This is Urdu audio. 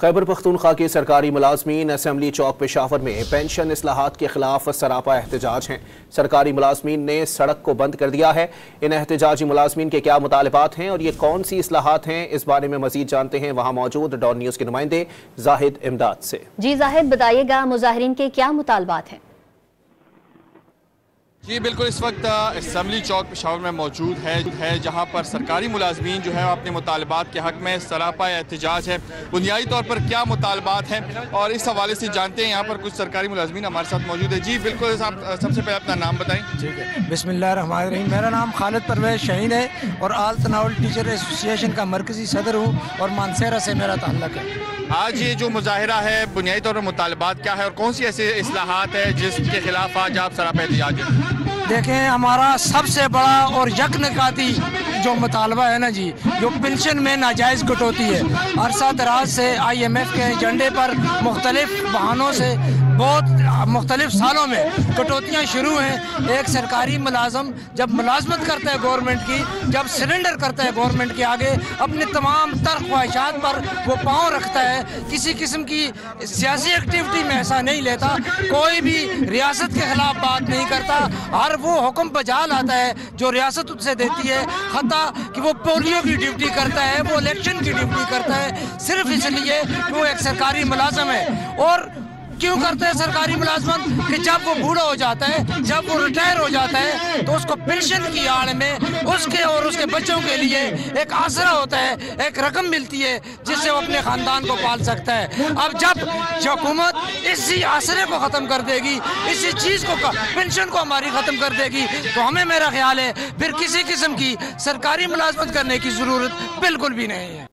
خیبر پختونخوا کے سرکاری ملازمین اسمبلی چوک پشاور میں پینشن اصلاحات کے خلاف سراپا احتجاج ہیں۔ سرکاری ملازمین نے سڑک کو بند کر دیا ہے۔ ان احتجاجی ملازمین کے کیا مطالبات ہیں اور یہ کون سی اصلاحات ہیں، اس بارے میں مزید جانتے ہیں وہاں موجود ڈان نیوز کے نمائندے زاہد امداد سے۔ جی زاہد، بتائیے گا مظاہرین کے کیا مطالبات ہیں؟ جی بالکل، اس وقت اسمبلی چوک پشاور میں موجود ہے جہاں پر سرکاری ملازمین جو ہے اپنے مطالبات کے حق میں سراپا احتجاج ہے۔ بنیادی طور پر کیا مطالبات ہیں اور اس حوالے سے جانتے ہیں، یہاں پر کچھ سرکاری ملازمین ہمارے ساتھ موجود ہے۔ جی بالکل، سب سے پہلے اپنا نام بتائیں۔ ٹھیک ہے، بسم اللہ الرحمن الرحیم۔ میرا نام خالد پرویز شاہین ہے اور آل تناول ٹیچر ایسوسی ایشن کا مرکزی صدر ہوں اور مانسہرہ سے میرا تعلق ہے۔ آج یہ جو مظاہرہ ہے بنیادی طور پر مطالبات کیا ہے اور کون سی ایسے اصلاحات ہے جس کے خلاف آج آپ سراپا احتجاج ہیں؟ دیکھیں، ہمارا سب سے بڑا اور یکنواختی جو مطالبہ ہے نا جی، جو پنشن میں ناجائز کٹوتی ہے۔ عرصہ دراز سے IMF کے ایجنڈے پر مختلف بہانوں سے بہت مختلف سالوں میں کٹوتیاں شروع ہیں۔ ایک سرکاری ملازم جب ملازمت کرتا ہے گورنمنٹ کی، جب سرنڈر کرتا ہے گورنمنٹ کے آگے، اپنے تمام تر خواہشات پر وہ پاؤں رکھتا ہے، کسی قسم کی سیاسی ایکٹیویٹی میں ایسا نہیں لیتا، کوئی بھی ریاست کے خلاف بات نہیں کرتا، ہر وہ حکم بجا لاتا ہے جو ریاست اس سے دیتی ہے، حتیٰ کہ وہ پولیو کی ڈیوٹی کرتا ہے، وہ الیکشن کی ڈیوٹی کرتا ہے، صرف اس لیے کہ وہ ایک سرکاری ملازم ہے۔ اور کیوں کرتے ہیں سرکاری ملازمت؟ کہ جب وہ بوڑھا ہو جاتا ہے، جب وہ ریٹائر ہو جاتا ہے تو اس کو پنشن کی آڑ میں اس کے اور اس کے بچوں کے لیے ایک آسرا ہوتا ہے، ایک رقم ملتی ہے جس سے وہ اپنے خاندان کو پال سکتا ہے۔ اب جب حکومت اسی آسرے کو ختم کر دے گی، اسی چیز کو پنشن کو ہماری ختم کر دے گی، تو ہمیں میرا خیال ہے پھر کسی قسم کی سرکاری ملازمت کرنے کی ضرورت بالکل بھی نہیں ہے۔